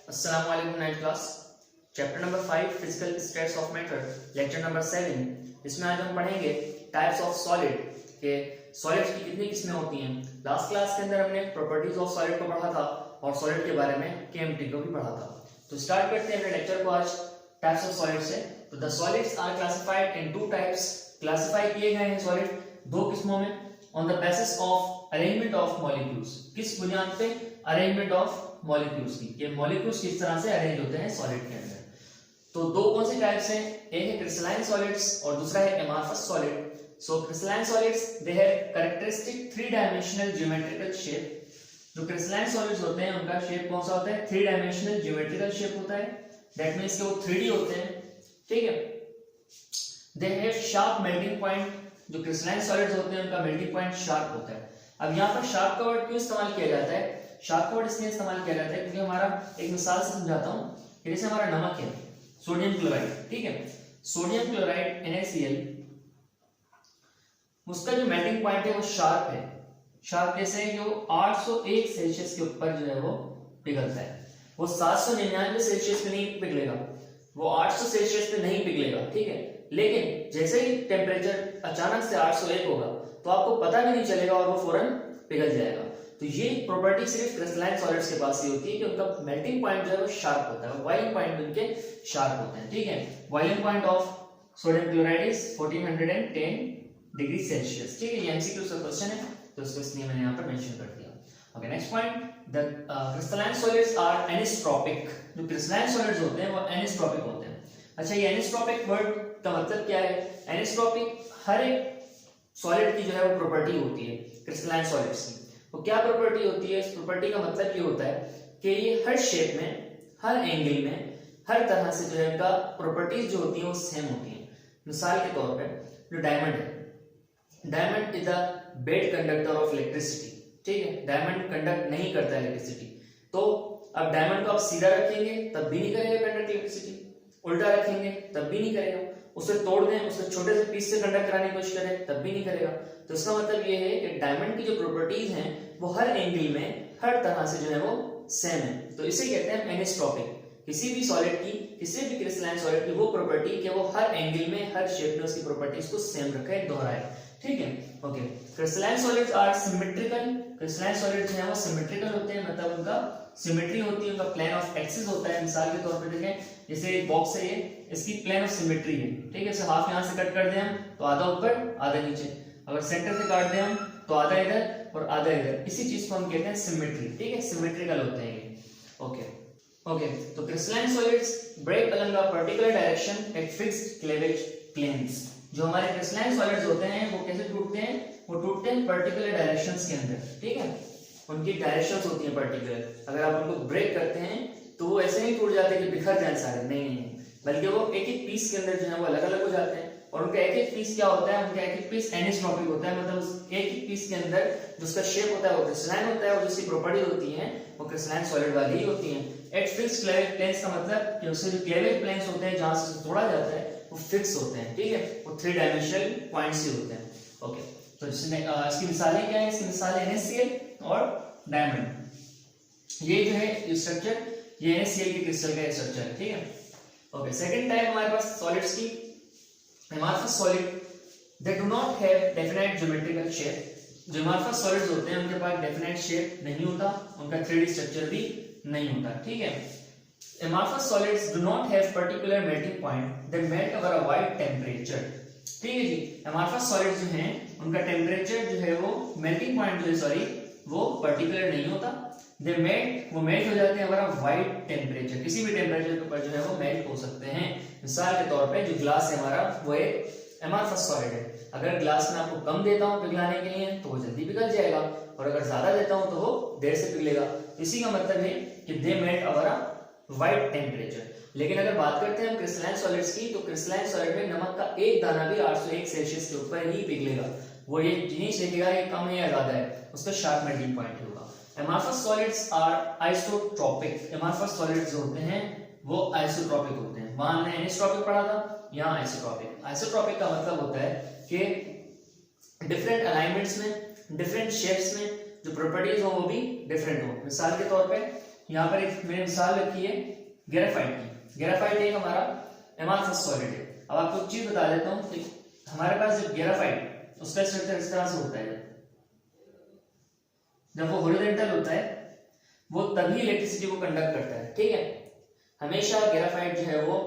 अस्सलाम वालेकुम ninth class. Chapter number 5 physical states of matter, lecture number 7। इसमें आज हम पढ़ेंगे टाइप्स ऑफ सॉलिड के सॉलिड्स की कितनी किस्में होती हैं। लास्ट क्लास के अंदर हमने प्रॉपर्टीज ऑफ सॉलिड को पढ़ा था और सॉलिड के बारे में केमिस्ट्री को भी पढ़ा था। तो स्टार्ट करते हैं अपने लेक्चर को आज टाइप्स ऑफ सॉलिड से। तो the solids are classified in two types. Classify किए गए हैं सॉलिड दो किस्मों में on the basis of arrangement of molecules. किस बुनियाद पे? अरेंजमेंट ऑफ मॉलिक्यूल्स की, ये मॉलिक्यूल्स किस तरह से अरेंज होते हैं सॉलिड के अंदर। तो दो कौन से टाइप्स हैं? एक है क्रिस्टलाइन सॉलिड्स और दूसरा है amorphous solid. So crystalline solids they have characteristic three dimensional geometrical shape. जो क्रिस्टलाइन सॉलिड्स होते हैं उनका शेप कौन सा होता है? थ्री डायमेंशनल ज्योमेट्रिकल शेप होता है। दैट मींस कि वो 3D होते हैं, ठीक है। They have sharp melting point. जो क्रिस्टलाइन सॉलिड्स होते हैं उनका मेल्टिंग पॉइंट शार्प होता है। अब यहाँ पर शार्प का वर्ड क्यों इस्तेमाल किया जाता है? शार्प का वर्ड इसलिए इस्तेमाल किया जाता है क्योंकि हमारा, एक मिसाल से समझाता हूँ, जैसे हमारा नमक है सोडियम क्लोराइड, ठीक है। सोडियम क्लोराइड NaCl, उसका जो मेल्टिंग पॉइंट है वो शार्प है। शार्प कैसे है? जो 801 सेल्सियस के ऊपर जो है वो पिघलता है। वो 799 सेल्सियस पे नहीं पिघलेगा, वो 800 सेल्सियस पे नहीं पिघलेगा, ठीक है। लेकिन जैसे ही टेम्परेचर अचानक से 801 होगा तो आपको पता भी नहीं चलेगा और वो फौरन पिघल जाएगा। तो ये प्रॉपर्टी सिर्फ क्रिस्टलाइन सॉलिड्स के पास ही होती है कि उनका मेल्टिंग पॉइंट जो है वो शार्प होता है, बॉइलिंग पॉइंट उनके शार्प होते हैं, ठीक है। Boiling point of sodium chloride is 1410 degree Celsius, ठीक है। ये एमसीक्यू का क्वेश्चन है तो उसको इसलिए मैंने यहाँ पर मेंशन कर दिया। Okay, next point, the crystalline solids are anisotropic. जो क्रिस्टलाइन सॉलिड्स होते हैं वो एनिस्ट्रोपिक होते हैं। अच्छा, ये एनिस्ट्रोपिक वर्ड का मतलब क्या है? एनिस्ट्रोपिक हर एक सॉलिड की जो है वो प्रॉपर्टी होती है क्रिस्टलाइन सॉलिड्स की। वो क्या प्रॉपर्टी होती है? इस प्रॉपर्टी का मतलब ये होता है कि ये हर शेप में, हर एंगल में, हर तरह से जो है इनका प्रॉपर्टीज जो होती है वो सेम होती है। मिसाल के तौर पे जो डायमंड है, diamond is the bad conductor of electricity, ठीक है। डायमंड कंडक्ट नहीं करता इलेक्ट्रिसिटी। तो अब डायमंड को आप सीधा रखेंगे तब भी नहीं करेगा कंडक्ट इलेक्ट्रिसिटी, उल्टा रखेंगे तब भी नहीं करेगा, उसे तोड़ दें, उसे छोटे से पीस से कंडक्ट कराने की कोशिश करें तब भी नहीं करेगा। तो इसका मतलब ये है कि डायमंड की जो प्रॉपर्टीज हैं वो हर एंगल में, हर तरह से जो है वो सेम है। तो इसे कहते हैं एनिस्ट्रोपिक। किसी भी सॉलिड की, किसी भी क्रिस्टलाइन सॉलिड की वो प्रॉपर्टी कि वो हर एंगल में, हर शेप में उसकी प्रॉपर्टीज को सेम रखे, दोहराए, ठीक है। Okay, crystalline solids are symmetrical. Crystalline solids हैं वो सिमेट्रिकल होते हैं, मतलब उनका सिमेट्री होती है, उनका प्लेन ऑफ एक्सिस होता है। मिसाल के तौर पे देखें, जैसे एक बॉक्स है, ये इसकी प्लेन ऑफ सिमेट्री है, ठीक है। हाफ यहाँ से कट कर दें हम तो आधा ऊपर आधा नीचे, अगर सेंटर से काट दें हम तो आधा इधर और आधा इधर। इसी चीज को हम कहते हैं सिमेट्री, ठीक है। सिमेट्रिकल होते हैं ये। ओके, तो crystalline solids break along a particular direction at fixed cleavage planes. जो हमारे क्रिस्टलाइन सॉलिड्स होते हैं वो कैसे टूटते हैं? वो टूटते हैं पर्टिकुलर डायरेक्शंस के अंदर, ठीक है। उनकी डायरेक्शंस होती हैं पर्टिकुलर। अगर आप उनको ब्रेक करते हैं तो वो ऐसे नहीं टूट जाते कि बिखर जाए सारे, नहीं, बल्कि वो एक एक पीस के अंदर जो है वो अलग अलग हो जाते हैं। और उनका एक एक पीस क्या होता है? उनका एक एक पीस एनिस्ट्रोपिक होता है, मतलब उस एक एक पीस के अंदर जो उसका शेप होता है वो क्रिस्टलाइन होता है और जिसकी प्रॉपर्टी होती है वो क्रिस्टलाइन सॉलिड वाली ही होती है। एट फिक्स्ड क्लीवेज प्लेन्स का मतलब कि उससे जो क्लीवेज प्लेन्स होते हैं जहां से तोड़ा जाता है वो फिक्स होते हैं, ठीक है। वो 3 डायमेंशनल पॉइंट्स ही होते हैं। ओके, तो इसकी मिसालें क्या है? इसकी मिसालें NaCl और डायमंड। ये जो है स्ट्रक्चर, ये NaCl के क्रिस्टल का स्ट्रक्चर है, ठीक है। ओके, सेकंड टाइप हमारे पास सॉलिड्स की amorphous solid. They do not have definite geometrical shape. जो एमॉर्फस सॉलिड्स होते हैं उनके पास डेफिनाइट शेप नहीं होता, उनका 3D स्ट्रक्चर भी नहीं होता, ठीक है। Amorphous solids do not have particular melting point, they melt over a wide temperature, ठीक है जी। एमॉर्फस सॉलिड्स जो हैं उनका टेंपरेचर जो है वो, मेल्टिंग पॉइंट जो है सॉरी, वो पर्टिकुलर नहीं होता। दे मेल्ट, वो मेल्ट हो जाते हैं ओवर अ वाइड टेंपरेचर, किसी भी टेंपरेचर के ऊपर जो है वो मेल्ट हो सकते हैं। मिसाल के तौर पे जो ग्लास है हमारा वो एक एमॉर्फस सॉलिड है। अगर ग्लास में आपको कम देता हूं पिघलाने के लिए तो वो जल्दी पिघल जाएगा, और अगर ज्यादा देता हूं तो वो देर से पिघलेगा। इसी का मतलब है कि they melt over a wide temperature. लेकिन अगर बात करते हैं हम क्रिस्टलाइन सॉलिड्स की, तो क्रिस्टलाइन सॉलिड में नमक का एक दाना भी 801 सेल्सियस के ऊपर ही पिघलेगा। वो ये नहीं चेकेगा ये कम है या ज्यादा है, उसका शार्प मेल्टिंग पॉइंट होगा। Amorphous solids are isotropic. Amorphous solids जो होते हैं वो आइसोट्रोपिक होते हैं। वहां हमने एनिस्ट्रोपिक पढ़ा था, यहाँ आइसोट्रोपिक। आइसोट्रोपिक का मतलब होता है कि डिफरेंट अलाइनमेंट्स में, डिफरेंट शेप्स में जो प्रॉपर्टीज हो वो भी डिफरेंट हो। मिसाल के तौर पे यहाँ पर एक मैंने मिसाल रखी है ग्रेफाइट की। ग्रेफाइट एक हमारा एमार्फस सॉलिड है। अब आपको एक चीज बता देता हूँ कि हमारे पास जब ग्रेफाइट उसका स्ट्रक्चर इस तरह से होता है, जब वो हॉरिजॉन्टल होता है वो तभी इलेक्ट्रिसिटी को कंडक्ट करता है, ठीक है। हमेशा ग्रेफाइट जो है वो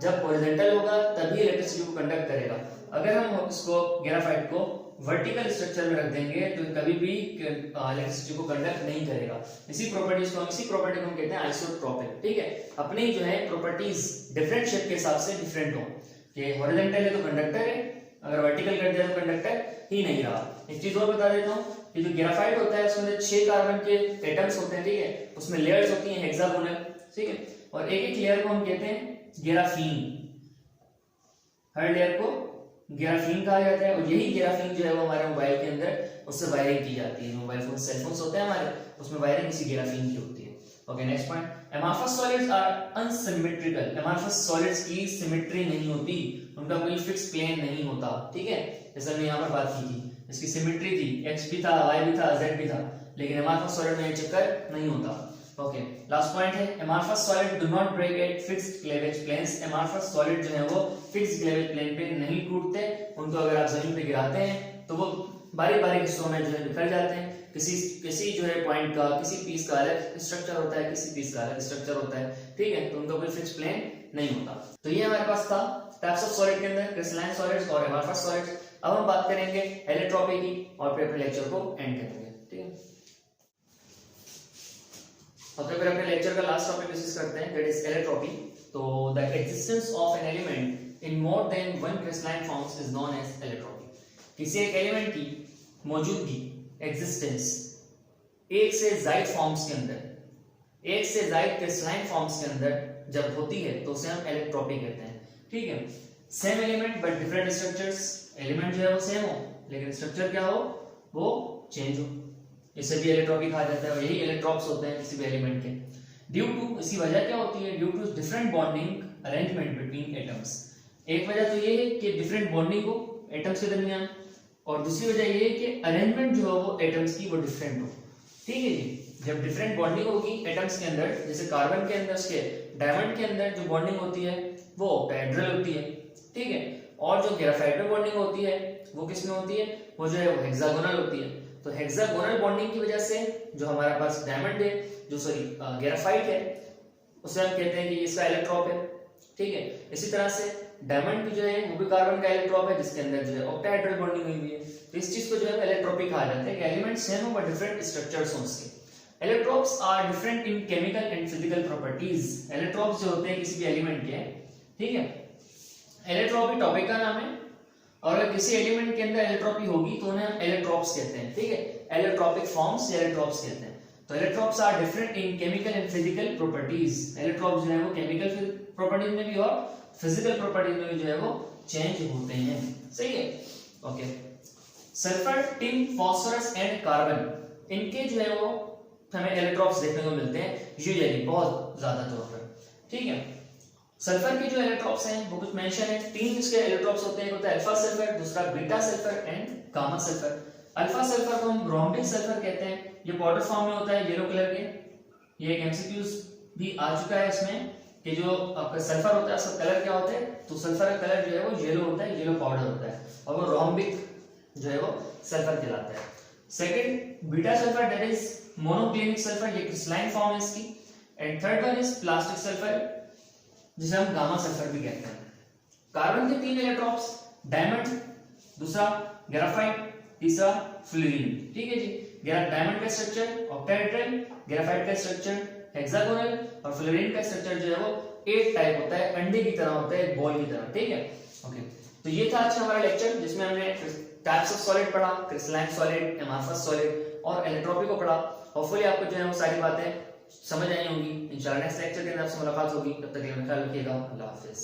जब हॉरिजॉन्टल होगा तभी इलेक्ट्रिसिटी को कंडक्ट करेगा। अगर हम इसको ग्रेफाइट को वर्टिकल स्ट्रक्चर में रख देंगे तो कभी भी इलेक्ट्रिसिटी को कंडक्ट नहीं करेगा। इसी प्रॉपर्टी को हम कहते हैं आइसोट्रोपिक, ठीक है। अपनी जो है प्रॉपर्टीज डिफरेंट शेप के हिसाब से डिफरेंट हो, कि हॉरिजॉन्टल है तो कंडक्टर है, अगर वर्टिकल कर दिया तो कंडक्टर ही नहीं रहा। एक चीज और बता देता हूँ कि जो ग्रेफाइट होता है उसमें 6 कार्बन के एटम्स होते हैं, ठीक है। उसमें लेयर्स होती हैं हेक्सागोनल, ठीक है। और एक एक लेयर को हम कहते हैं ग्राफीन। हर लेयर को ग्राफीन कहा जाता है और यही ग्राफीन जो है वो हमारे मोबाइल के अंदर उससे वायरिंग की जाती है। मोबाइल फोन सेल फोन्स होते हैं हमारे, उसमें वायरिंग इसी ग्राफीन की होती है। Okay, next point, amorphous solids are unsymmetrical. Amorphous solids की सिमेट्री नहीं होती, उनका कोई फिक्स प्लेन नहीं होता, ठीक है। जैसे हमने यहाँ पर बात की थी, इसकी सिमेट्री थी, एक्स भी था, वाई भी था, जेड भी था, लेकिन एमार्फस सॉलिड में ये चक्कर नहीं होता। ओके, लास्ट पॉइंट है amorphous solid do not break at fixed cleavage planes. Amorphous solid जो है वो फिक्स्ड क्लेवेज प्लेन पे नहीं टूटते, उनको अगर आप जमीन पे गिराते हैं तो वो बारीक बारीक हिस्सों में जो है बिखर जाते हैं। किसी जो है पॉइंट का, किसी पीस का अलग स्ट्रक्चर होता है, किसी पीस का अलग स्ट्रक्चर होता है, ठीक है। तो उनका कोई फिक्स प्लेन नहीं होता। तो ये हमारे पास था टाइप्स ऑफ सॉलिड के अंदर क्रिस्टलाइन सॉलिड्स और एमार्फस सॉलिड्स। अब हम बात करेंगे एलिट्रॉपी की और फिर अपने लेक्चर को एंड करेंगे, ठीक है। और फिर अपने लेक्चर का लास्ट टॉपिक डिस्कस करते हैं, दैट इज एलिट्रॉपी। तो the existence of an element in more than one crystalline forms is known as allotropy. किसी एक एलिमेंट की मौजूदगी, एग्जिस्टेंस एक से ज्यादा फॉर्म्स के अंदर, एक से ज्यादा क्रिस्टलाइन फॉर्म्स के अंदर जब होती है तो उसे हम एलिट्रॉपी कहते हैं, ठीक है। Same element but different structures. Element जो है वो सेम हो लेकिन स्ट्रक्चर क्या हो, वो चेंज हो, इसे भी एलिट्रॉपी कहा जाता है। और यही इलेक्ट्रॉन्स होते हैं किसी भी एलिमेंट के। ड्यू टू, इसकी वजह क्या होती है, due to different bonding arrangement between atoms. एक वजह तो ये है कि डिफरेंट बॉन्डिंग हो एटम्स के दरमियान, और दूसरी वजह ये है कि अरेंजमेंट जो है वो एटम्स की वो डिफरेंट हो, ठीक है जी। जब डिफरेंट बॉन्डिंग होगी एटम्स के अंदर, जैसे कार्बन के अंदर उसके डायमंड के अंदर जो बॉन्डिंग होती है वो ऑक्टाहेड्रल होती है, ठीक है। और जो ग्रेफाइट में बॉन्डिंग होती है वो किस में होती है, वो जो है वो हेक्सागोनल होती है। तो हेक्सागोनल बॉन्डिंग की वजह से जो हमारे पास डायमंड है, जो ग्रेफाइट है, उसे हम कहते हैं कि इसका इलेक्ट्रॉप है, ठीक है। इसी तरह से डायमंड भी जो है वो भी कार्बन का इलेक्ट्रॉप है, जिसके अंदर जो है ऑक्टाहेड्रल बॉन्डिंग हुई है। तो इस चीज को जो है इलेक्ट्रॉपी कहा जाता है कि एलिमेंट सेम हो बट डिफरेंट स्ट्रक्चर्स हो उसके। Allotropes are different in chemical and physical properties. Allotropes जो होते हैं किसी भी एलिमेंट के, ठीक है। इलेक्ट्रॉपी टॉपिक का नाम है, और अगर किसी एलिमेंट के अंदर एलिट्रॉपी होगी तो उन्हें हम इलेक्ट्रॉप्स कहते हैं, ठीक है। इलेक्ट्रॉपिक फॉर्म्स इलेक्ट्रॉप्स कहते हैं। तो allotropes are different in chemical and physical properties. Allotropes जो है वो केमिकल प्रॉपर्टीज में भी और फिजिकल प्रॉपर्टीज में भी जो है वो चेंज होते हैं, सही है। Okay, sulphur, tin, phosphorus and carbon, इनके जो है वो हमें इलेक्ट्रॉप्स देखने को मिलते हैं यूजुअली, बहुत ज्यादा तौर पर, ठीक है। सल्फर के जो इलेक्ट्रॉप्स हैं वो कुछ मेंशन है। 3 इसके इलेक्ट्रॉप्स होते हैं, एक होता है अल्फा सल्फर, दूसरा beta sulphur and gamma sulphur. Alpha sulphur को हम रोम्बिक सल्फर कहते हैं, ये पाउडर फॉर्म में होता है येलो कलर के। ये एक एमसीक्यूज भी आ चुका है इसमें कि जो आपका सल्फर होता है उसका कलर क्या होता है, तो सल्फर का कलर जो है वो येलो होता है, येलो पाउडर होता है, और वो रोम्बिक जो है वो सल्फर कहलाता है। Second beta sulphur, that is monoclinic sulphur, ये क्रिस्टलाइन फॉर्म है इसकी। And third one is plastic sulphur, जिसे हम गामा सल्फर भी कहते हैं। कार्बन के 3 इलेक्ट्रॉन्स, डायमंड, दूसरा ग्रेफाइट, तीसरा फ्लोरीन, ठीक है जी। डायमंड का स्ट्रक्चर ऑक्टाहेड्रल, ग्रेफाइट का स्ट्रक्चर हेक्सागोनल, और फ्लोरीन का स्ट्रक्चर जो है वो 8 टाइप होता है, अंडे की तरह होता है, बॉल की तरह, ठीक है। ओके, तो ये था आज हमारा लेक्चर जिसमें हमने टाइप्स ऑफ सॉलिड पढ़ा, क्रिस्टलाइन सॉलिड, एमार्फस सॉलिड और एलिट्रॉपी को पढ़ा। होपफुली आपको जो है वो सारी बातें समझ आई होंगी। इंशाल्लाह नेक्स्ट लेक्चर के अंदर आपसे मुलाकात होगी, तब तक के लिए ख्याल रखिएगा। अल्लाह हाफिज।